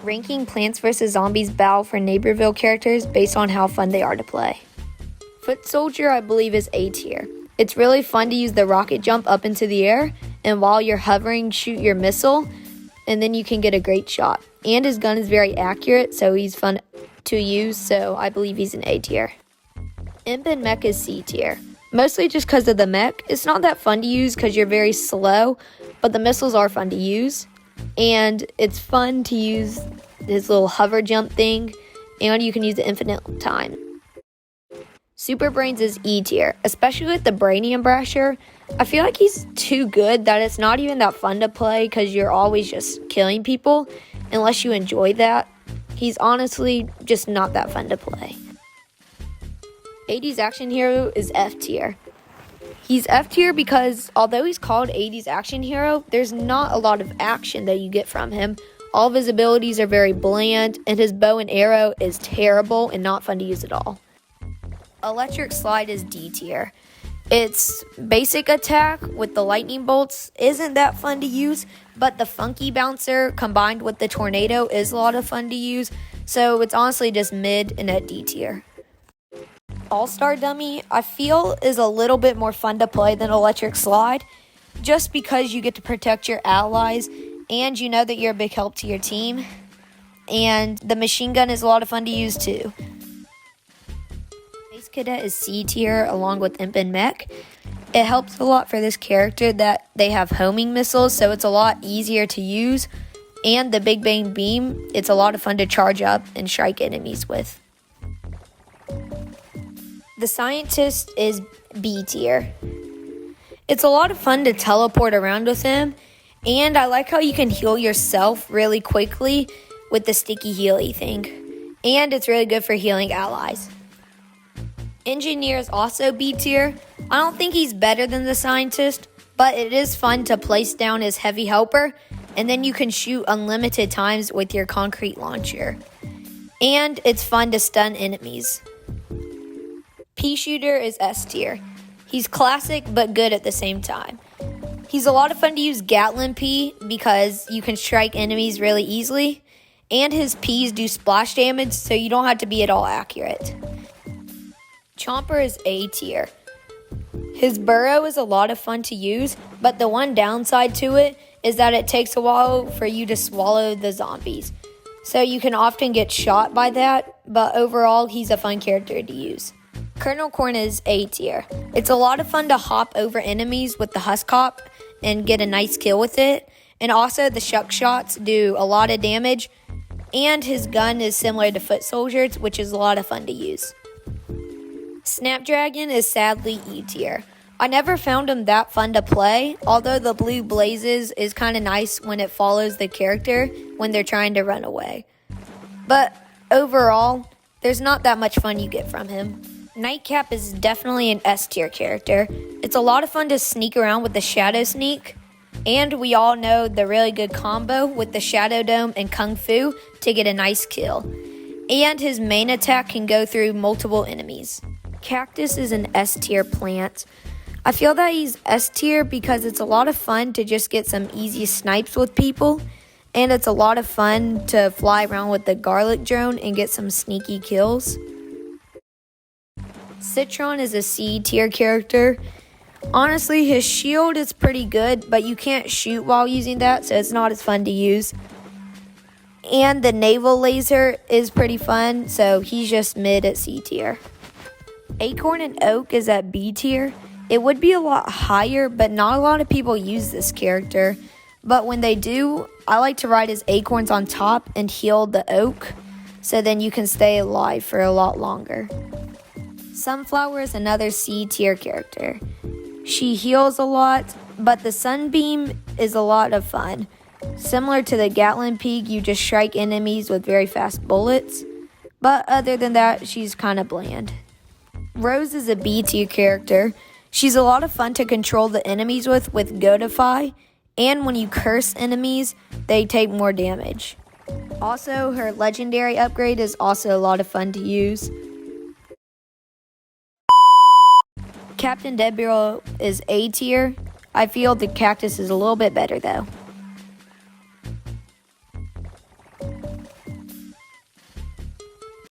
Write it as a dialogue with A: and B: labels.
A: Ranking Plants vs. Zombies battle for Neaborville characters based on how fun they are to play. Foot Soldier, I believe, is A tier. It's really fun to use the rocket jump up into the air, and while you're hovering, shoot your missile, and then you can get a great shot. And his gun is very accurate, so he's fun to use, so I believe he's an A tier. Imp and Mech is C tier. Mostly just because of the mech. It's not that fun to use because you're very slow, but the missiles are fun to use. And it's fun to use his little hover jump thing, and you can use it infinite time. Super Brains is E tier, especially with the Brainium Brasher. I feel like he's too good that it's not even that fun to play because you're always just killing people unless you enjoy that. He's honestly just not that fun to play. 80s Action Hero is F tier. He's F tier because although he's called 80s Action Hero, there's not a lot of action that you get from him. All of his abilities are very bland, and his bow and arrow is terrible and not fun to use at all. Electric Slide is D tier. Its basic attack with the lightning bolts isn't that fun to use, but the funky bouncer combined with the tornado is a lot of fun to use, so it's honestly just mid and at D tier. All-Star Dummy, I feel, is a little bit more fun to play than Electric Slide, just because you get to protect your allies, and you know that you're a big help to your team, and the machine gun is a lot of fun to use too. Space Cadet is C tier along with Imp and Mech. It helps a lot for this character that they have homing missiles, so it's a lot easier to use, and the Big Bang Beam, it's a lot of fun to charge up and strike enemies with. The Scientist is B tier. It's a lot of fun to teleport around with him, and I like how you can heal yourself really quickly with the sticky healy thing, and it's really good for healing allies. Engineer is also B tier. I don't think he's better than the Scientist, but it is fun to place down his heavy helper, and then you can shoot unlimited times with your concrete launcher. And it's fun to stun enemies. Pea Shooter is S tier. He's classic but good at the same time. He's a lot of fun to use Gatling Pea because you can strike enemies really easily, and his peas do splash damage so you don't have to be at all accurate. Chomper is A tier. His burrow is a lot of fun to use, but the one downside to it is that it takes a while for you to swallow the zombies. So you can often get shot by that, but overall he's a fun character to use. Colonel Corn is A tier. It's a lot of fun to hop over enemies with the Husk Hop and get a nice kill with it. And also the Shuck Shots do a lot of damage. And his gun is similar to Foot Soldier's, which is a lot of fun to use. Snapdragon is sadly E tier. I never found him that fun to play, although the blue blazes is kind of nice when it follows the character when they're trying to run away. But overall, there's not that much fun you get from him. Nightcap is definitely an S tier character. It's a lot of fun to sneak around with the Shadow Sneak, and we all know the really good combo with the Shadow Dome and Kung Fu to get a nice kill. And his main attack can go through multiple enemies. Cactus is an S tier plant. I feel that he's S tier because it's a lot of fun to just get some easy snipes with people, and it's a lot of fun to fly around with the garlic drone and get some sneaky kills. Citron is a C tier character. Honestly, his shield is pretty good, but you can't shoot while using that, so it's not as fun to use. And the naval laser is pretty fun, so he's just mid at C tier. Acorn and Oak is at B tier. It would be a lot higher, but not a lot of people use this character. But when they do, I like to ride his acorns on top and heal the oak, so then you can stay alive for a lot longer. Sunflower is another C tier character. She heals a lot, but the Sunbeam is a lot of fun. Similar to the Gatling Pea, you just strike enemies with very fast bullets, but other than that, she's kind of bland. Rose is a B tier character. She's a lot of fun to control the enemies with Godify, and when you curse enemies, they take more damage. Also, her legendary upgrade is also a lot of fun to use. Captain Deadpool is A tier. I feel the Cactus is a little bit better though.